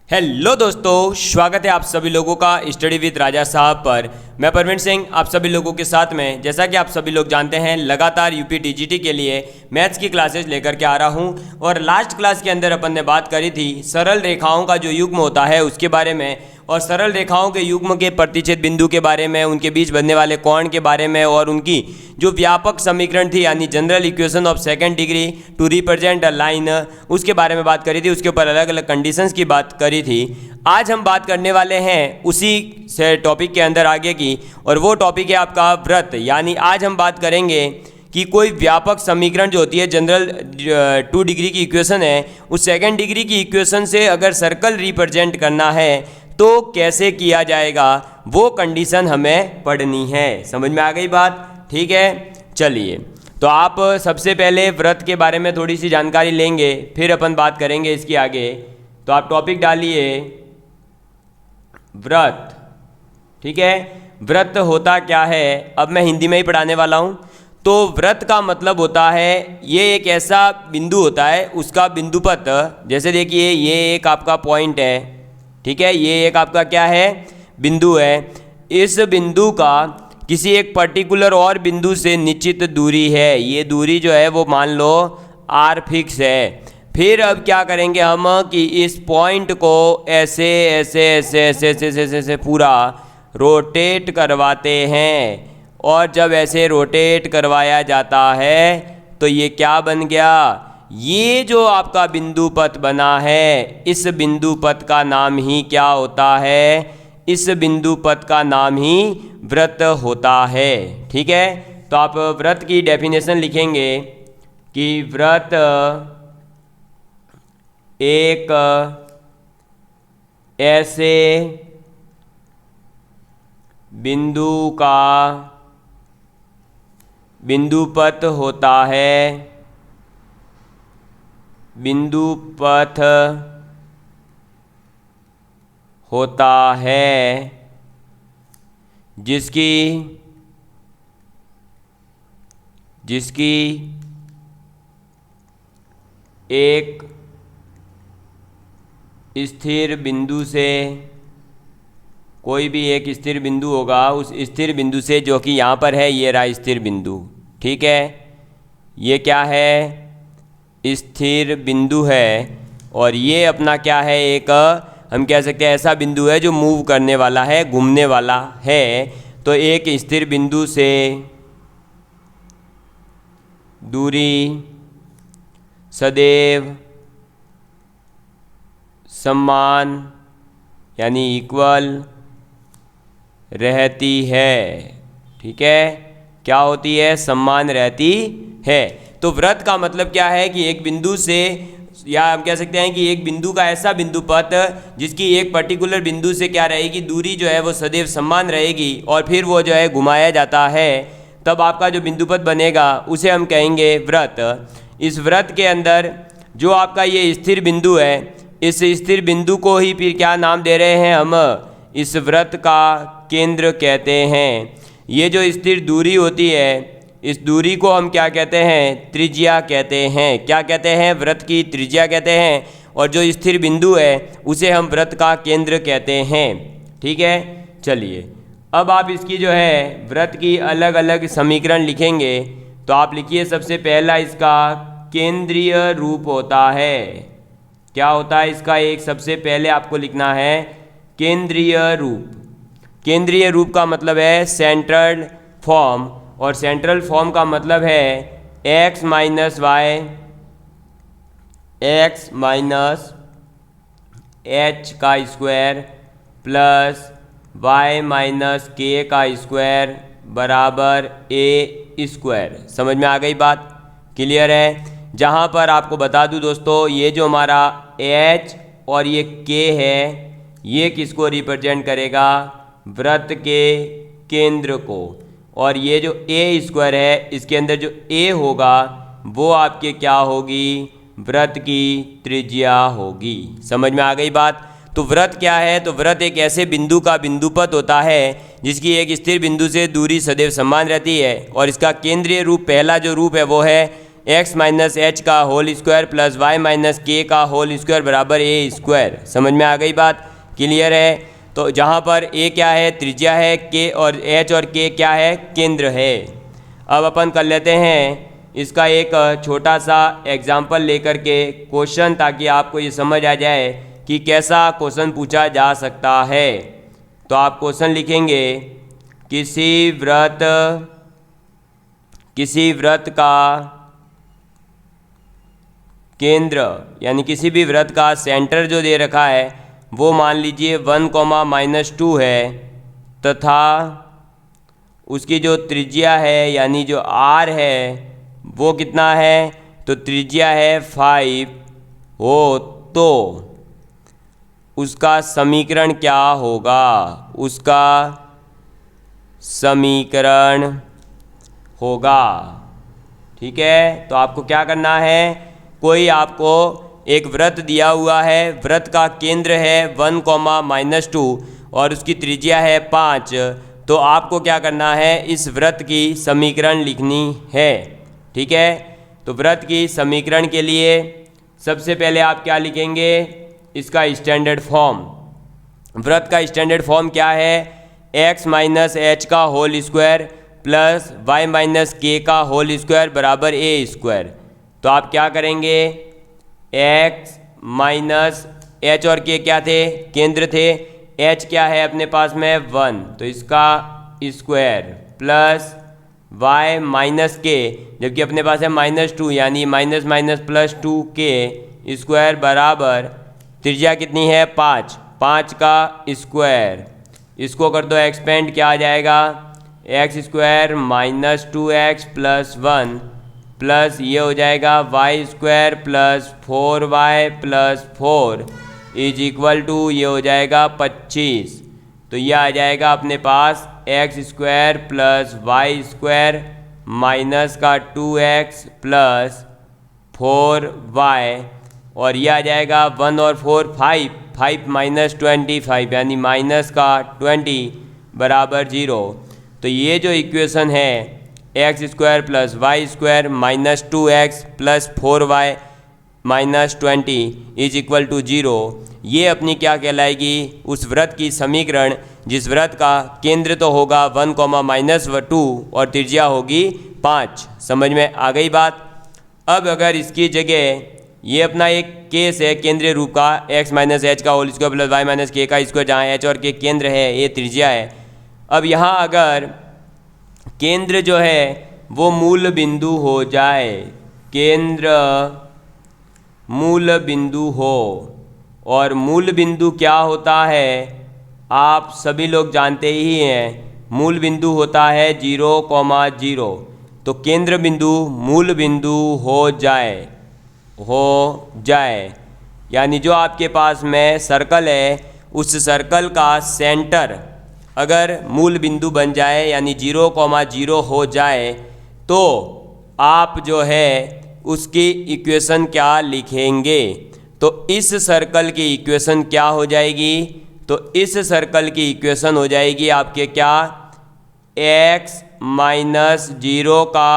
Hello दोस्तों, स्वागत है आप सभी लोगों का स्टडी विद राजा साहब पर। मैं परवीन सिंह आप सभी लोगों के साथ में, जैसा कि आप सभी लोग जानते हैं, लगातार यूपी टीजीटी के लिए मैथ्स की क्लासेस लेकर के आ रहा हूं। और लास्ट क्लास के अंदर अपन ने बात करी थी सरल रेखाओं का जो युग्म होता है उसके बारे में, और सरल रेखाओं के युग्म के प्रतिच्छेद बिंदु के बारे में, उनके बीच बनने वाले कोण के बारे में, और उनकी जो व्यापक समीकरण थी यानी general equation of second degree to represent a line, उसके बारे में बात करी थी। उसके ऊपर अलग अलग कंडीशंस की बात करी थी। आज हम बात करने वाले हैं उसी से टॉपिक के अंदर आगे की, और वो टॉपिक है आपका व्रत। यानी आज हम बात करेंगे कि कोई व्यापक समीकरण जो होती है, जनरल 2 डिग्री की इक्वेशन है, उस सेकंड डिग्री की इक्वेशन से अगर सर्कल रिप्रेजेंट करना है तो कैसे किया जाएगा, वो कंडीशन हमें पढ़नी है। समझ में आ गई बात? ठीक है, चलिए। तो आप सबसे पहले व्रत के बारे में थोड़ी सी जानकारी लेंगे, फिर अपन बात करेंगे इसकी आगे। तो आप टॉपिक डालिए व्रत। ठीक है, व्रत होता क्या है, अब मैं हिंदी में ही पढ़ाने वाला हूँ। तो व्रत का मतलब होता है, ये एक ऐसा बिंदु होता है, उसका बिंदुपत। जैसे देखिए, ये एक आपका पॉइंट है, ठीक है, ये एक आपका क्या है, बिंदु है। इस बिंदु का किसी एक पर्टिकुलर और बिंदु से निश्चित दूरी है। ये दूरी जो है वो मान लो r फिक्स है। फिर अब क्या करेंगे हम कि इस पॉइंट को ऐसे ऐसे ऐसे ऐसे ऐसे ऐसे ऐसे पूरा रोटेट करवाते हैं, और जब ऐसे रोटेट करवाया जाता है तो ये क्या बन गया, ये जो आपका बिंदु पथ बना है, इस बिंदु पथ का नाम ही क्या होता है, इस बिंदु पथ का नाम ही व्रत होता है। ठीक है, तो आप व्रत की डेफिनेशन लिखेंगे कि व्रत एक ऐसे बिंदु का बिंदु पथ होता है, बिंदु पथ होता है जिसकी एक स्थिर बिंदु से, कोई भी एक स्थिर बिंदु होगा, उस स्थिर बिंदु से, जो कि यहाँ पर है, ये रहा स्थिर बिंदु। ठीक है, ये क्या है, स्थिर बिंदु है। और ये अपना क्या है, एक हम कह सकते हैं ऐसा बिंदु है जो मूव करने वाला है, घूमने वाला है। तो एक स्थिर बिंदु से दूरी सदैव समान यानी इक्वल रहती है। ठीक है, क्या होती है, समान रहती है। तो व्रत का मतलब क्या है कि एक बिंदु से, या हम कह सकते हैं कि एक बिंदु का ऐसा बिंदु पथ जिसकी एक पर्टिकुलर बिंदु से क्या रहेगी, दूरी जो है वो सदैव समान रहेगी, और फिर वो जो है घुमाया जाता है, तब आपका जो बिंदु पथ बनेगा उसे हम कहेंगे व्रत। इस व्रत के अंदर जो आपका ये स्थिर बिंदु है, इस स्थिर बिंदु को ही फिर क्या नाम दे रहे हैं हम, इस व्रत का केंद्र कहते हैं। ये जो स्थिर दूरी होती है, इस दूरी को हम क्या कहते हैं, त्रिज्या कहते हैं। क्या कहते हैं, व्रत की त्रिज्या कहते हैं। और जो स्थिर बिंदु है उसे हम व्रत का केंद्र कहते हैं। ठीक है, चलिए अब आप इसकी जो है व्रत की अलग अलग समीकरण लिखेंगे। तो आप लिखिए, सबसे पहला इसका केंद्रीय रूप होता है। क्या होता है इसका, एक सबसे पहले आपको लिखना है केंद्रीय रूप। केंद्रीय रूप का मतलब है सेंट्रल फॉर्म, और सेंट्रल फॉर्म का मतलब है x minus Y, X minus H का square plus y minus K का स्क्वायर बराबर a स्क्वायर। समझ में आ गई बात? क्लियर है? जहाँ पर आपको बता दूँ दोस्तों, ये जो हमारा h और ये k है, ये किसको रिप्रेजेंट करेगा, व्रत के केंद्र को। और ये जो a स्क्वायर है, इसके अंदर जो a होगा वो आपके क्या होगी, व्रत की त्रिज्या होगी। समझ में आ गई बात? तो व्रत क्या है, तो व्रत एक ऐसे बिंदु का बिंदुपथ होता है जिसकी एक स्थिर बिंदु से दूरी सदैव समान रहती है, और इसका केंद्रीय रूप, पहला जो रूप है वो है एक्स माइनस एच का whole square plus Y minus K का होल स्क्वायर बराबर ए स्क्वायर। समझ में आ गई बात? क्लियर है? तो जहाँ पर ए क्या है, त्रिज्या है, के और एच और के क्या है, केंद्र है। अब अपन कर लेते हैं इसका एक छोटा सा एग्जाम्पल लेकर के क्वेश्चन, ताकि आपको ये समझ आ जाए कि कैसा क्वेश्चन पूछा जा सकता है। तो आप क्वेश्चन लिखेंगे, किसी व्रत का केंद्र यानी किसी भी व्रत का सेंटर जो दे रखा है वो मान लीजिए 1,-2 है, तथा उसकी जो त्रिज्या है यानी जो आर है वो कितना है, तो त्रिज्या है 5 हो, तो उसका समीकरण क्या होगा, उसका समीकरण होगा। ठीक है, तो आपको क्या करना है, कोई आपको एक व्रत दिया हुआ है, व्रत का केंद्र है 1,-2 और उसकी त्रिज्या है 5, तो आपको क्या करना है, इस व्रत की समीकरण लिखनी है। ठीक है, तो व्रत की समीकरण के लिए सबसे पहले आप क्या लिखेंगे, इसका स्टैंडर्ड फॉर्म। व्रत का स्टैंडर्ड फॉर्म क्या है, एक्स माइनस एच का whole square plus Y minus K का होल स्क्वायर बराबर ए स्क्वायर। तो आप क्या करेंगे, एक्स माइनस एच और के क्या थे, केंद्र थे, एच क्या है अपने पास में 1, तो इसका स्क्वायर प्लस y माइनस के, जबकि अपने पास है -2 यानी माइनस माइनस प्लस 2 के स्क्वायर बराबर त्रिज्या कितनी है 5 का स्क्वायर। इसको कर दो एक्सपेंड, क्या आ जाएगा, x square -2x plus 1 plus ये हो जाएगा Y square plus 4y plus 4 is equal to ये हो जाएगा 25। तो ये आ जाएगा अपने पास X square plus Y square minus का 2x प्लस 4y और ये आ जाएगा 1 और 4 5 माइनस 25 यानी माइनस का 20 बराबर 0। तो ये जो इक्वेशन है X square plus Y square minus 2x plus 4y minus 20 is equal to 0, ये अपनी क्या कहलाएगी, उस व्रत की समीकरण जिस व्रत का केंद्र तो होगा 1,-2 और त्रिज्या होगी 5। समझ में आ गई बात? अब अगर इसकी जगह ये अपना एक केस है केंद्रीय रूप का, एक्स माइनस एच का whole square plus Y minus K का स्क्वायर, जहाँ एच और के केंद्र है, ए त्रिज्या है। अब यहाँ अगर केंद्र जो है वो मूल बिंदु हो जाए, केंद्र मूल बिंदु हो, और मूल बिंदु क्या होता है आप सभी लोग जानते ही हैं, मूल बिंदु होता है 0,0। तो केंद्र बिंदु मूल बिंदु हो जाए यानी जो आपके पास में सर्कल है उस सर्कल का सेंटर अगर मूल बिंदु बन जाए यानी 0,0 हो जाए, तो आप जो है उसकी इक्वेशन क्या लिखेंगे, तो इस सर्कल की इक्वेशन क्या हो जाएगी, तो इस सर्कल की इक्वेशन हो जाएगी आपके क्या, x माइनस 0 का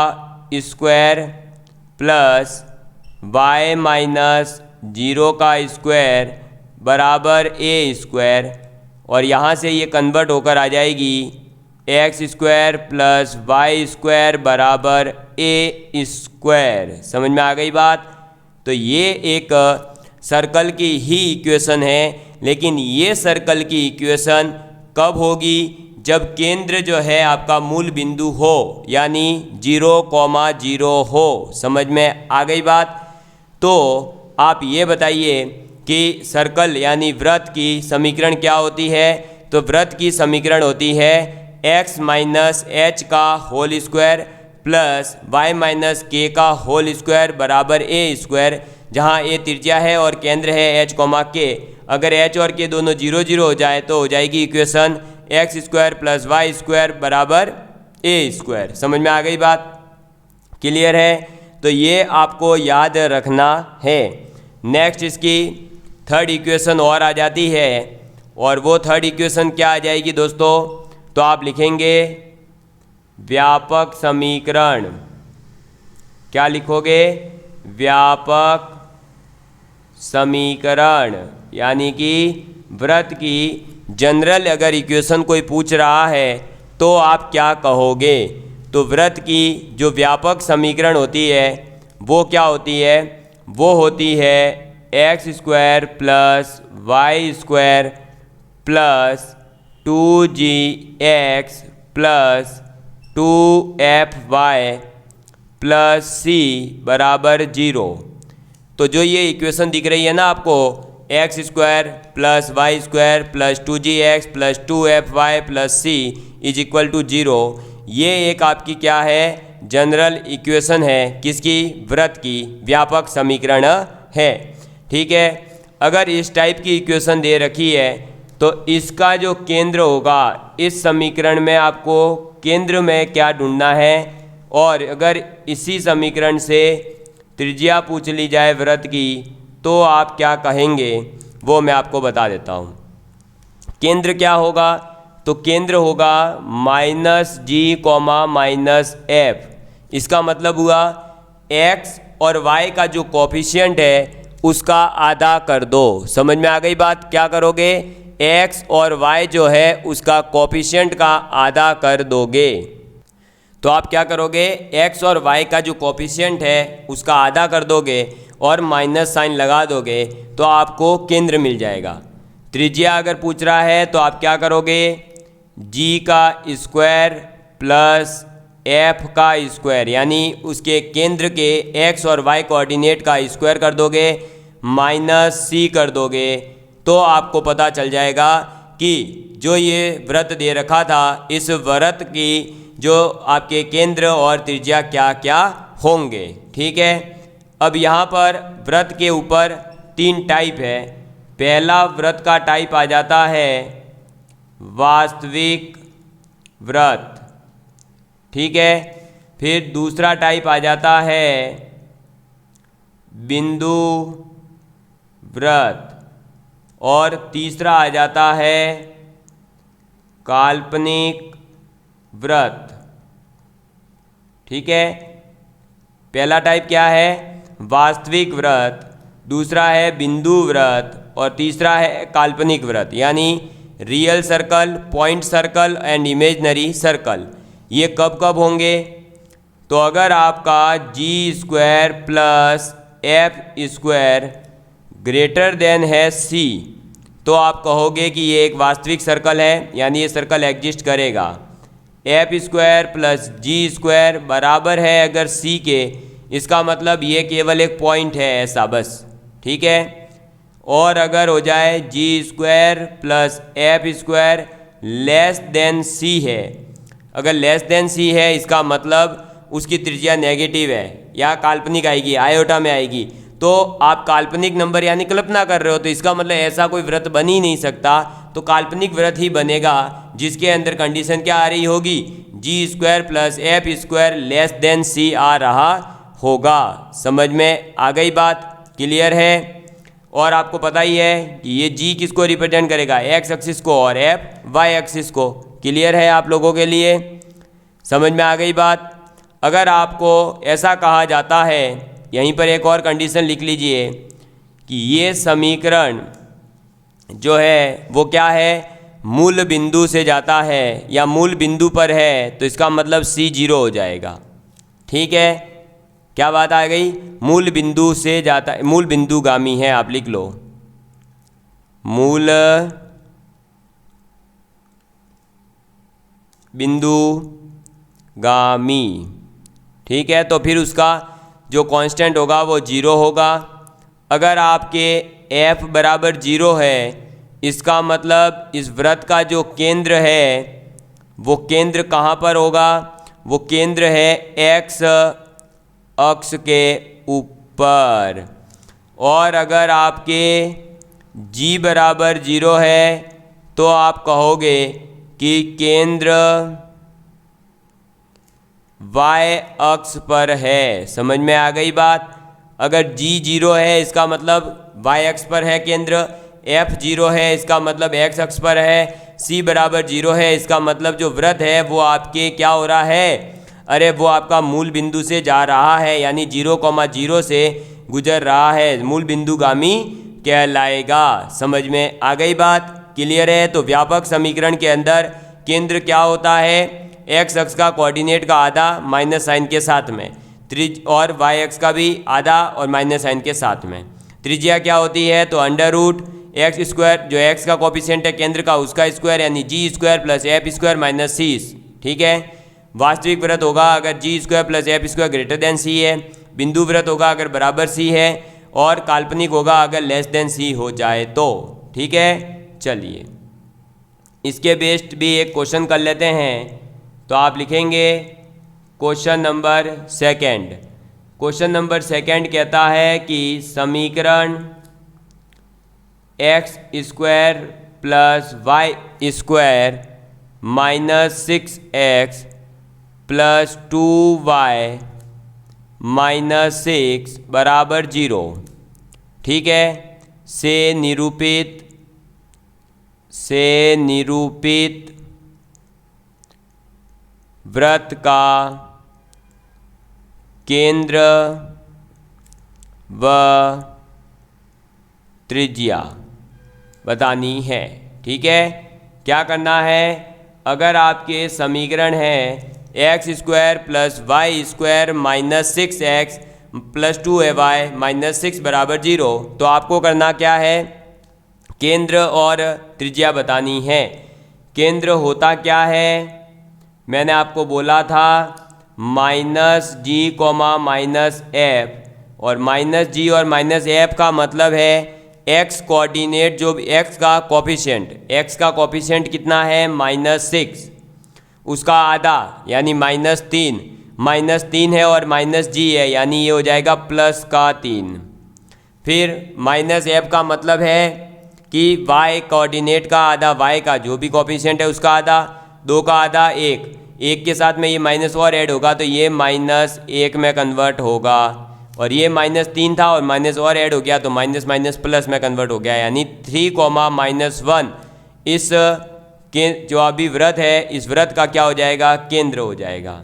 स्क्वायर प्लस y माइनस 0 का स्क्वायर बराबर a स्क्वायर, और यहाँ से ये कन्वर्ट होकर आ जाएगी X square plus Y square बराबर ए स्क्वायर। समझ में आ गई बात? तो ये एक सर्कल की ही इक्वेशन है, लेकिन ये सर्कल की इक्वेशन कब होगी, जब केंद्र जो है आपका मूल बिंदु हो यानी 0,0 हो। समझ में आ गई बात? तो आप ये बताइए कि सर्कल यानी व्रत की समीकरण क्या होती है, तो व्रत की समीकरण होती है x माइनस एच का whole square plus Y minus K का होल स्क्वायर बराबर ए स्क्वायर, जहाँ ए त्रिज्या है और केंद्र है h, के। अगर h और k दोनों 0,0 हो जाए तो हो जाएगी equation X square plus Y square बराबर ए स्क्वायर। समझ में आ गई बात? क्लियर है? तो ये आपको याद रखना है। नेक्स्ट इसकी थर्ड इक्वेशन और आ जाती है, और वो थर्ड इक्वेशन क्या आ जाएगी दोस्तों, तो आप लिखेंगे व्यापक समीकरण क्या लिखोगे? व्यापक समीकरण, यानी कि वृत्त की जनरल अगर इक्वेशन कोई पूछ रहा है तो आप क्या कहोगे? तो वृत्त की जो व्यापक समीकरण होती है वो क्या होती है? वो होती है X square plus Y square plus 2gx plus 2fy plus C बराबर 0। तो जो ये इक्वेशन दिख रही है ना आपको, X square plus Y square plus 2gx plus 2fy plus C is equal to 0, ये एक आपकी क्या है? जनरल इक्वेशन है। किसकी? वृत्त की व्यापक समीकरण है। ठीक है, अगर इस टाइप की इक्वेशन दे रखी है तो इसका जो केंद्र होगा इस समीकरण में, आपको केंद्र में क्या ढूंढना है। और अगर इसी समीकरण से त्रिज्या पूछ ली जाए वृत्त की तो आप क्या कहेंगे वो मैं आपको बता देता हूँ। केंद्र क्या होगा? तो केंद्र होगा -g, -f। इसका मतलब हुआ x और y का जो कोफिशिएंट है उसका आधा कर दो। समझ में आ गई बात? क्या करोगे? x और y जो है उसका कोफिशिएंट का आधा कर दोगे। तो आप क्या करोगे? x और y का जो कोफिशिएंट है उसका आधा कर दोगे और माइनस साइन लगा दोगे तो आपको केंद्र मिल जाएगा। त्रिज्या अगर पूछ रहा है तो आप क्या करोगे? g का स्क्वायर प्लस f का स्क्वायर, यानी उसके केंद्र के x और y कोऑर्डिनेट का स्क्वायर कर दोगे, माइनस c कर दोगे, तो आपको पता चल जाएगा कि जो ये वृत्त दे रखा था इस वृत्त की जो आपके केंद्र और त्रिज्या क्या क्या होंगे। ठीक है, अब यहाँ पर वृत्त के ऊपर 3 टाइप है। पहला वृत्त का टाइप आ जाता है वास्तविक वृत्त। ठीक है, फिर दूसरा टाइप आ जाता है बिंदु वृत्त और तीसरा आ जाता है काल्पनिक वृत्त। ठीक है, पहला टाइप क्या है? वास्तविक वृत्त, दूसरा है बिंदु वृत्त और तीसरा है काल्पनिक वृत्त, यानी real circle, point circle and imaginary circle. ये कब कब होंगे? तो अगर आपका G square plus F square greater than है सी तो आप कहोगे कि ये एक वास्तविक सर्कल है, यानी ये सर्कल एग्जिस्ट करेगा। एफ स्क्वायर प्लस जी स्क्वायर बराबर है अगर सी के, इसका मतलब ये केवल एक पॉइंट है ऐसा बस। ठीक है, और अगर हो जाए G square plus F square less than C है, अगर लेस देन सी है इसका मतलब उसकी त्रिज्या नेगेटिव है या काल्पनिक आएगी, आयोटा में आएगी, तो आप काल्पनिक नंबर यानी कल्पना कर रहे हो, तो इसका मतलब ऐसा कोई वृत्त बन ही नहीं सकता। तो काल्पनिक वृत्त ही बनेगा जिसके अंदर कंडीशन क्या आ रही होगी? G square plus F square less than C आ रहा होगा। समझ में आ गई बात? क्लियर है? और आपको पता ही है कि ये जी किसको रिप्रेजेंट करेगा? एक्स एक्सिस को और एफ वाई एक्सिस को। क्लियर है आप लोगों के लिए? समझ में आ गई बात? अगर आपको ऐसा कहा जाता है, यहीं पर एक और कंडीशन लिख लीजिए कि ये समीकरण जो है वो क्या है? मूल बिंदु से जाता है या मूल बिंदु पर है, तो इसका मतलब सी 0 हो जाएगा। ठीक है, क्या बात आ गई? मूल बिंदु से जाता है, मूल बिंदुगामी है, आप लिख लो मूल बिंदुगामी। ठीक है, तो फिर उसका जो कांस्टेंट होगा वो 0 होगा। अगर आपके f बराबर 0 है, इसका मतलब इस वृत्त का जो केंद्र है वो केंद्र कहाँ पर होगा? वो केंद्र है x अक्ष के ऊपर। और अगर आपके g बराबर 0 है तो आप कहोगे कि केंद्र y अक्ष पर है। समझ में आ गई बात? अगर g 0 है इसका मतलब y अक्ष पर है केंद्र, f 0 है इसका मतलब x अक्ष पर है, c बराबर 0 है इसका मतलब जो वृत्त है वो आपके क्या हो रहा है? अरे वो आपका मूल बिंदु से जा रहा है, यानी 0,0 से गुजर रहा है, मूल बिंदुगामी कहलाएगा। समझ में आ गई बात? क्लियर है? तो व्यापक समीकरण के अंदर केंद्र क्या होता है? एक्स अक्ष का कोऑर्डिनेट का आधा माइनस साइन के साथ में, और वाई अक्ष का भी आधा और माइनस साइन के साथ में। त्रिज्या क्या होती है? तो अंडर रूट एक्स स्क्वायर, जो एक्स का कोफिशिएंट है केंद्र का, उसका स्क्वायर, यानी G square plus F square minus C. ठीक है। वास्तविक वृत्त होगा अगर G square plus F square greater than C है, बिंदु वृत्त होगा अगर बराबर सी है, और काल्पनिक होगा अगर लेस देन सी हो जाए तो। ठीक है। चलिए इसके बेस्ड भी एक क्वेश्चन कर लेते हैं। तो आप लिखेंगे question number second. Question number second कहता है कि समीकरण X square plus Y square minus 6x plus 2y minus 6 बराबर 0, ठीक है, से निरूपित वृत्त का केंद्र व त्रिज्या बतानी है। ठीक है। क्या करना है? अगर आपके समीकरण है X square plus Y square minus 6x plus 2ay minus 6 बराबर 0, तो आपको करना क्या है? केंद्र और त्रिज्या बतानी है। केंद्र होता क्या है? मैंने आपको बोला था माइनस जी कोमा माइनस एफ, और माइनस जी और माइनस एफ का मतलब है एक्स कोऑर्डिनेट, जो एक्स का कोफिशिएंट कितना है? -6, उसका आधा यानी -3 है, और माइनस जी है यानी ये हो जाएगा +3। फिर माइनस एफ का मतलब है कि वाई कोऑर्डिनेट का आधा, वाई का जो भी कोफिशिएंट है उसका आधा, 2 का आधा 1 के साथ में ये माइनस और ऐड होगा तो ये -1 में कन्वर्ट होगा, और ये -3 था और माइनस और ऐड हो गया तो माइनस माइनस प्लस में कन्वर्ट हो गया, यानी 3,-1 इस के जो अभी वृत्त है, इस वृत्त का क्या हो जाएगा? केंद्र हो जाएगा।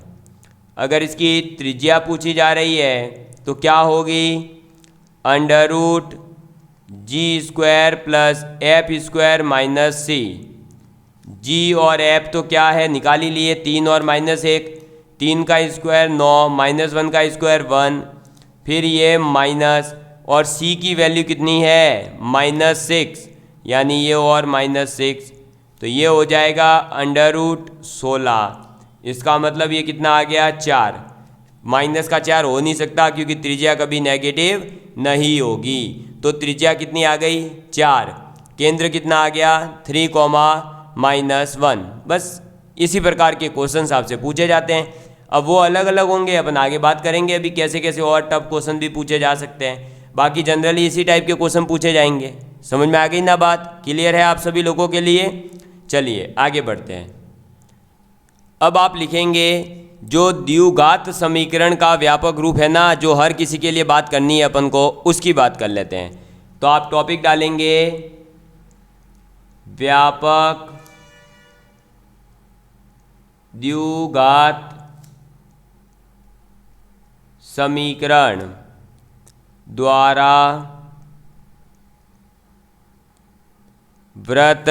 अगर इसकी त्रिज्या पूछी जा रही है तो क्या होगी? Under root G square plus F square minus C. G और एफ तो क्या है? निकाल ही लिए, 3 और -1, 3 का स्क्वायर 9, -1 का स्क्वायर 1, फिर ये माइनस, और सी की वैल्यू कितनी है? -6, यानी ये और -6, तो ये हो जाएगा अंडर रूट 16। इसका मतलब ये कितना आ गया? 4। माइनस का 4 हो नहीं सकता क्योंकि त्रिज्या कभी नेगेटिव नहीं होगी, तो त्रिज्या कितनी आ गई? 4। केंद्र कितना आ गया? 3,-1। बस इसी प्रकार के क्वेश्चन आपसे पूछे जाते हैं। अब वो अलग अलग होंगे, अपन आगे बात करेंगे अभी कैसे कैसे और टफ क्वेश्चन भी पूछे जा सकते हैं। बाकी जनरली इसी टाइप के क्वेश्चन पूछे जाएंगे। समझ में आ गई ना बात? क्लियर है आप सभी लोगों के लिए? चलिए आगे बढ़ते हैं। अब आप लिखेंगे जो द्विघात समीकरण का व्यापक रूप है ना, जो हर किसी के लिए बात करनी है अपन को, उसकी बात कर लेते हैं। तो आप टॉपिक डालेंगे व्यापक द्विघात समीकरण द्वारा वृत्त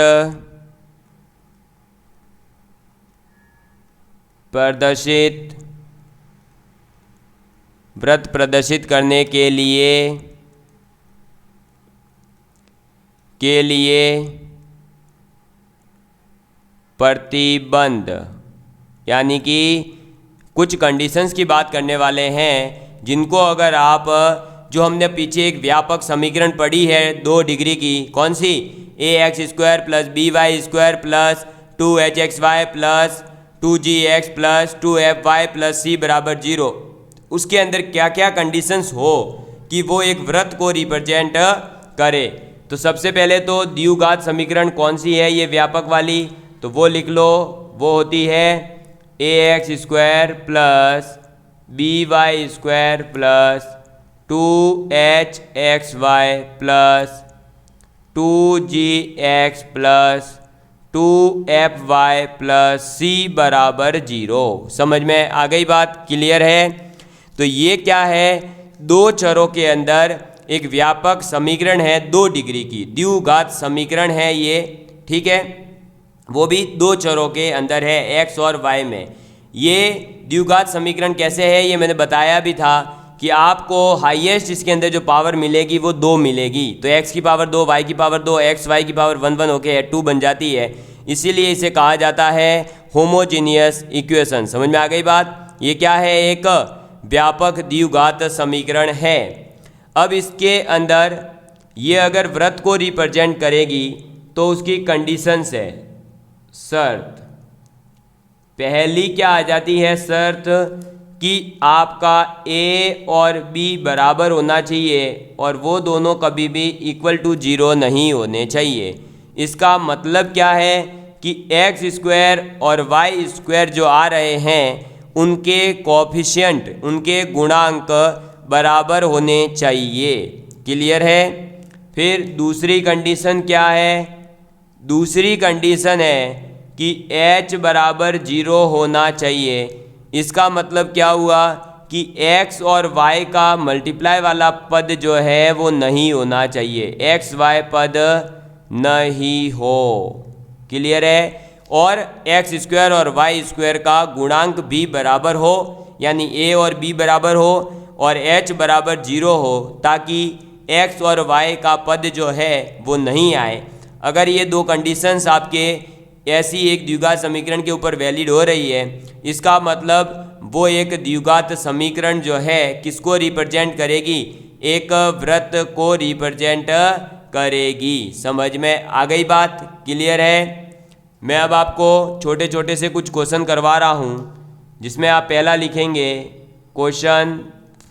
प्रदर्शित करने के लिए प्रतिबंध, यानी कि कुछ कंडीशंस की बात करने वाले हैं जिनको अगर आप, जो हमने पीछे एक व्यापक समीकरण पढ़ी है 2 डिग्री की, कौन सी? ax² plus by² plus 2hxy plus 2gx plus 2fy plus c बराबर 0, उसके अंदर क्या क्या कंडीशंस हो कि वो एक वृत्त को रिप्रेजेंट करे। तो सबसे पहले तो द्विघात समीकरण कौन सी है? ये व्यापक वाली, तो वो लिख लो, वो होती है ax² plus by² plus 2hxy plus 2gx plus 2fy plus C बराबर 0। समझ में आ गई बात? क्लियर है? तो ये क्या है, दो चरों के अंदर एक व्यापक समीकरण है 2 डिग्री की, द्विघात समीकरण है ये, ठीक है, वो भी दो चरों के अंदर है x और y में। ये द्विघात समीकरण कैसे है ये मैंने बताया भी था कि आपको हाईएस्ट इसके अंदर जो पावर मिलेगी वो 2 मिलेगी। तो x की पावर 2, y की पावर 2, x y की पावर 1 1 होके 2 बन जाती है, इसीलिए इसे कहा जाता है होमोजीनियस इक्वेशन। समझ में आ गई बात? ये क्या है, एक व्यापक द्विघात समीकरण है। अब इसके अंदर ये अगर वृत्त को रिप्रेजेंट करेगी तो उसकी कंडीशंस है, शर्त। पहली क्या आ जाती है शर्त, कि आपका a और b बराबर होना चाहिए और वो दोनों कभी भी इक्वल टू 0 नहीं होने चाहिए। इसका मतलब क्या है कि एक्स स्क्वायर और वाई स्क्वायर जो आ रहे हैं उनके कोफिशिएंट, उनके गुणांक बराबर होने चाहिए। क्लियर है? फिर दूसरी कंडीशन क्या है, दूसरी कंडीशन है कि h बराबर 0 होना चाहिए। इसका मतलब क्या हुआ कि x और y का मल्टीप्लाई वाला पद जो है वो नहीं होना चाहिए, x y पद नहीं हो। क्लियर है? और एक्स स्क्वायर और वाई स्क्वायर का गुणांक भी बराबर हो, यानी a और b बराबर हो और h बराबर 0 हो, ताकि x और y का पद जो है वो नहीं आए। अगर ये दो कंडीशंस आपके ऐसी एक द्विघात समीकरण के ऊपर वैलिड हो रही है, इसका मतलब वो एक द्विघात समीकरण जो है किसको रिप्रेजेंट करेगी, एक वृत्त को रिप्रेजेंट करेगी। समझ में आ गई बात? क्लियर है? मैं अब आपको छोटे छोटे से कुछ क्वेश्चन करवा रहा हूँ, जिसमें आप पहला लिखेंगे क्वेश्चन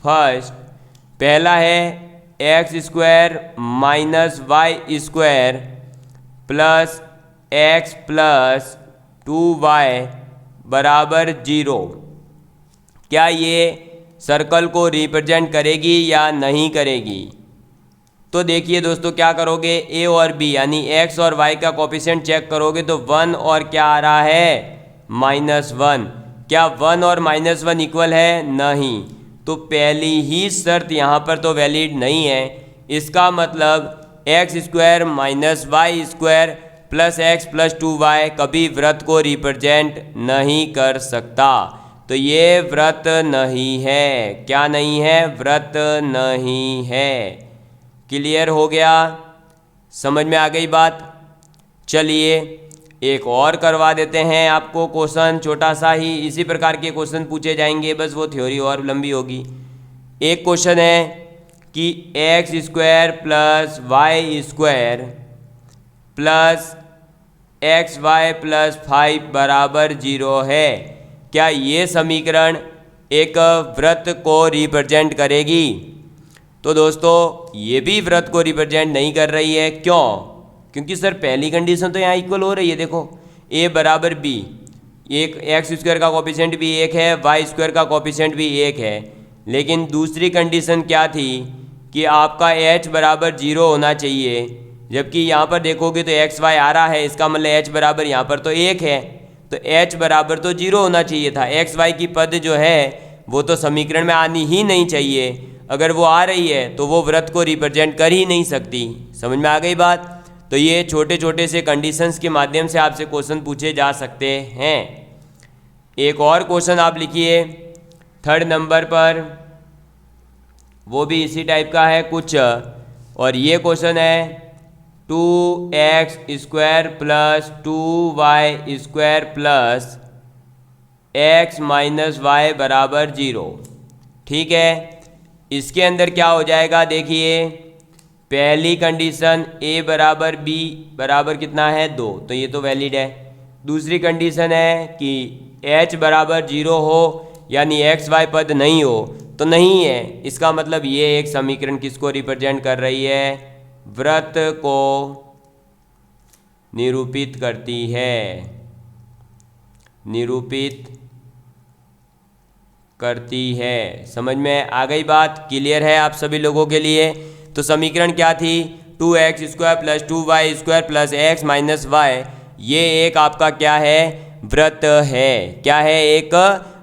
फर्स्ट। पहला है X square minus Y square plus X plus 2y बराबर 0, क्या ये सर्कल को रिप्रेजेंट करेगी या नहीं करेगी? तो देखिए दोस्तों, क्या करोगे, a और b यानी x और y का कोफिशिएंट चेक करोगे तो 1 और क्या आ रहा है, -1। क्या 1 और -1 इक्वल है? नहीं। तो पहली ही शर्त यहाँ पर तो वैलिड नहीं है। इसका मतलब X square minus Y square plus X plus 2y कभी वृत्त को रिप्रेजेंट नहीं कर सकता। तो ये वृत्त नहीं है। क्या नहीं है? वृत्त नहीं है। क्लियर हो गया? समझ में आ गई बात? चलिए एक और करवा देते हैं आपको क्वेश्चन, छोटा सा ही। इसी प्रकार के क्वेश्चन पूछे जाएंगे, बस वो थ्योरी और लंबी होगी। एक क्वेश्चन है कि X square plus Y square plus X Y plus 5 बराबर 0 है। क्या ये समीकरण एक वृत्त को रिप्रेजेंट करेगी? तो दोस्तों ये भी वृत्त को रिप्रेजेंट नहीं कर रही है। क्यों? क्योंकि सर पहली कंडीशन तो यहाँ इक्वल हो रही है। देखो a बराबर b, एक एक्स स्क्वायर का कोफिशिएंट भी 1 है, वाई स्क्वायर का कोफिशिएंट भी 1 है। लेकिन दूसरी कंडीशन क्या थी कि आपका h बराबर 0 होना चाहिए, जबकि यहाँ पर देखोगे तो एक्स वाई आ रहा है, इसका मतलब h बराबर यहाँ पर तो 1 है, तो h बराबर तो 0 होना चाहिए था। एक्स वाई की पद जो है वो तो समीकरण में आनी ही नहीं चाहिए। अगर वो आ रही है तो वो वृत्त को रिप्रेजेंट कर ही नहीं सकती। समझ में आ गई बात? तो ये छोटे छोटे से कंडीशंस के माध्यम से आपसे क्वेश्चन पूछे जा सकते हैं। एक और क्वेश्चन आप लिखिए 3rd नंबर पर, वो भी इसी टाइप का है कुछ, और ये क्वेश्चन है 2x square plus 2y square plus x minus Y बराबर 0। ठीक है, इसके अंदर क्या हो जाएगा, देखिए पहली कंडीशन a बराबर b बराबर कितना है 2, तो ये तो वैलिड है। दूसरी कंडीशन है कि h बराबर 0 हो, यानी x y पद नहीं हो, तो नहीं है। इसका मतलब ये एक समीकरण किसको रिप्रेजेंट कर रही है, वृत्त को निरूपित करती है, निरूपित करती है। समझ में आ गई बात? क्लियर है आप सभी लोगों के लिए? तो समीकरण क्या थी, 2x square plus 2y square plus x minus Y ये एक आपका क्या है, व्रत है। क्या है, एक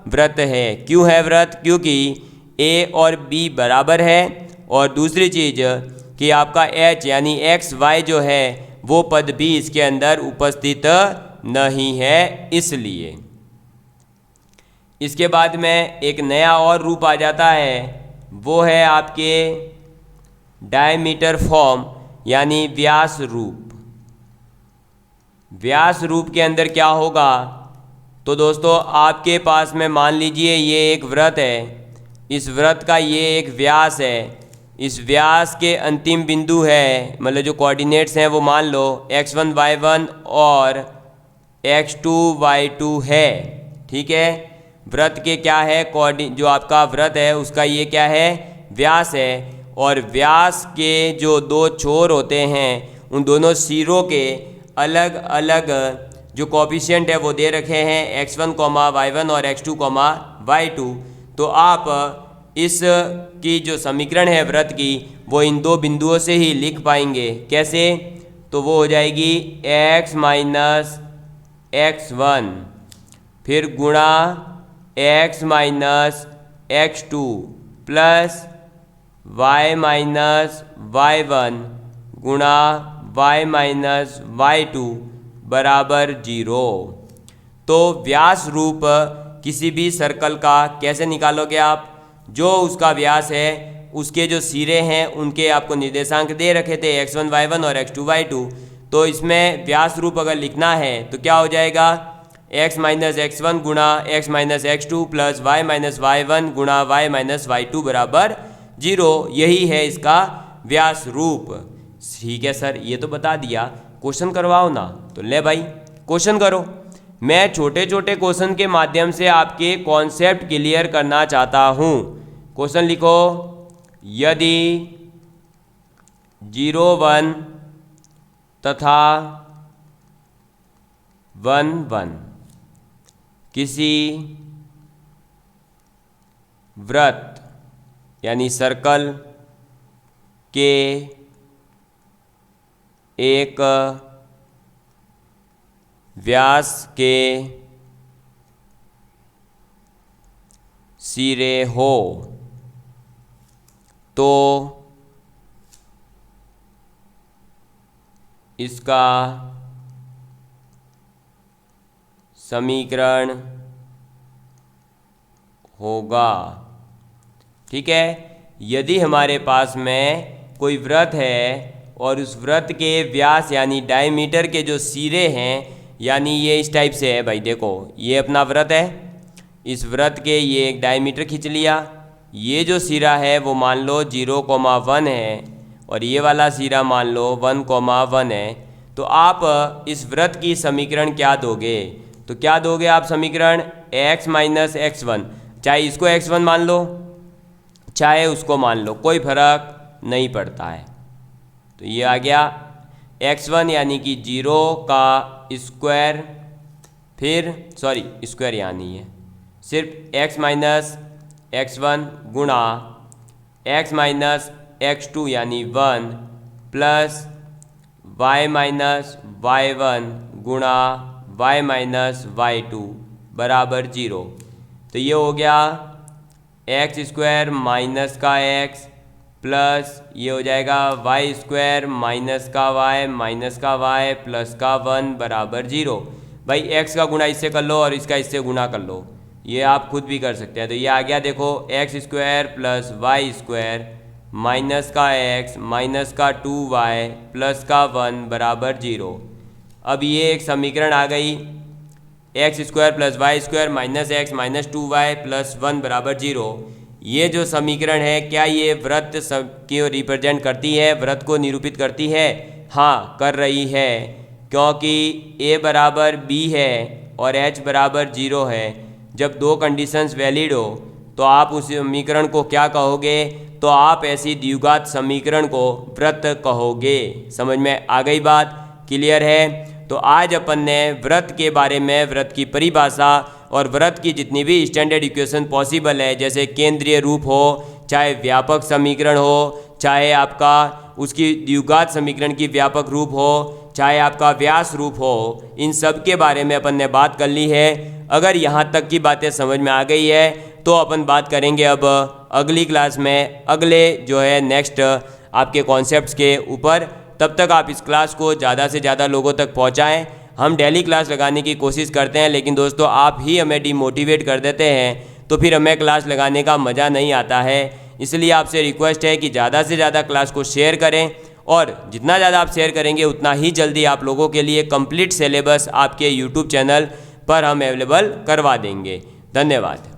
व्रत है। क्यों है व्रत, क्योंकि ए और बी बराबर है, और दूसरी चीज़ कि आपका एच यानी एक्स वाई जो है वो पद भी इसके अंदर उपस्थित नहीं है, इसलिए। इसके बाद में एक नया और रूप आ जाता है, वो है आपके डायमीटर फॉर्म यानी व्यास रूप। व्यास रूप के अंदर क्या होगा, तो दोस्तों आपके पास में मान लीजिए ये एक व्रत है, इस व्रत का ये एक व्यास है, इस व्यास के अंतिम बिंदु है, मतलब जो कोऑर्डिनेट्स हैं वो मान लो x1 y1 और x2 y2 है। ठीक है, व्रत के क्या है, जो आपका व्रत है उसका ये क्या है, व्यास है, और व्यास के जो दो छोर होते हैं उन दोनों सिरों के अलग अलग जो कोएफिशिएंट है वो दे रखे हैं x1, y1 और x2, y2। तो आप इस की जो समीकरण है व्रत की वो इन दो बिंदुओं से ही लिख पाएंगे। कैसे, तो वो हो जाएगी x माइनस x1 फिर गुणा x minus x2 plus y minus y1 गुणा y माइनस y2 बराबर 0। तो व्यास रूप किसी भी सर्कल का कैसे निकालोगे आप, जो उसका व्यास है उसके जो सिरे हैं उनके आपको निर्देशांक दे रखे थे x1 y1 और x2 y2। तो इसमें व्यास रूप अगर लिखना है तो क्या हो जाएगा, x माइनस x1 गुणा x minus x2 plus y minus y1 गुणा y माइनस y2 बराबर 0। यही है इसका व्यास रूप। ठीक है सर, ये तो बता दिया, क्वेश्चन करवाओ ना। तो ले भाई क्वेश्चन करो। मैं छोटे छोटे क्वेश्चन के माध्यम से आपके कॉन्सेप्ट क्लियर करना चाहता हूँ। क्वेश्चन लिखो, यदि 0 1 तथा 1 1 किसी व्रत यानी सर्कल के एक व्यास के सिरे हो तो इसका समीकरण होगा। ठीक है, यदि हमारे पास में कोई व्रत है और उस व्रत के व्यास यानी डायमीटर के जो सिरे हैं, यानी ये इस टाइप से है भाई, देखो ये अपना व्रत है, इस व्रत के ये एक डायमीटर खींच लिया, ये जो सिरा है वो मान लो 0,1 है और ये वाला सिरा मान लो 1,1 है। तो आप इस व्रत की समीकरण क्या दोगे, तो क्या दोगे आप समीकरण x माइनस x1, चाहे इसको x1 मान लो चाहे उसको मान लो, कोई फर्क नहीं पड़ता है। तो ये आ गया x1 यानी कि 0 का स्क्वायर, फिर सॉरी स्क्वायर यहाँ नहीं है, सिर्फ x माइनस x1 गुणा x माइनस x2 यानी 1 प्लस y माइनस y1 गुणा y माइनस y2 बराबर 0। तो ये हो गया एक्स स्क्वायर माइनस का x प्लस ये हो जाएगा वाई स्क्वायर माइनस का y प्लस का 1 बराबर 0। भाई x का गुणा इससे कर लो और इसका इससे गुणा कर लो, ये आप खुद भी कर सकते हैं। तो ये आ गया, देखो X square plus Y square minus का x माइनस का 2y प्लस का 1 बराबर 0। अब ये एक समीकरण आ गई, X square plus Y square minus X minus 2y plus 1 बराबर 0। ये जो समीकरण है क्या ये व्रत को रिप्रेजेंट करती है, व्रत को निरूपित करती है? हाँ कर रही है, क्योंकि a बराबर b है और h बराबर 0 है। जब दो कंडीशंस वैलिड हो तो आप उस समीकरण को क्या कहोगे, तो आप ऐसी द्विघात समीकरण को व्रत कहोगे। समझ में आ गई बात, क्लियर है? तो आज अपन ने व्रत के बारे में, व्रत की परिभाषा और व्रत की जितनी भी स्टैंडर्ड इक्वेशन पॉसिबल है, जैसे केंद्रीय रूप हो, चाहे व्यापक समीकरण हो, चाहे आपका उसकी द्विघात समीकरण की व्यापक रूप हो, चाहे आपका व्यास रूप हो, इन सब के बारे में अपन ने बात कर ली है। अगर यहाँ तक की बातें समझ में आ गई है तो अपन बात करेंगे अब अगली क्लास में अगले जो है नेक्स्ट आपके कॉन्सेप्ट्स के ऊपर। तब तक आप इस क्लास को ज़्यादा से ज़्यादा लोगों तक पहुँचाएँ। हम डेली क्लास लगाने की कोशिश करते हैं, लेकिन दोस्तों आप ही हमें डिमोटिवेट कर देते हैं, तो फिर हमें क्लास लगाने का मज़ा नहीं आता है। इसलिए आपसे रिक्वेस्ट है कि ज़्यादा से ज़्यादा क्लास को शेयर करें, और जितना ज़्यादा आप शेयर करेंगे उतना ही जल्दी आप लोगों के लिए कंप्लीट सिलेबस आपके यूट्यूब चैनल पर हम अवेलेबल करवा देंगे। धन्यवाद।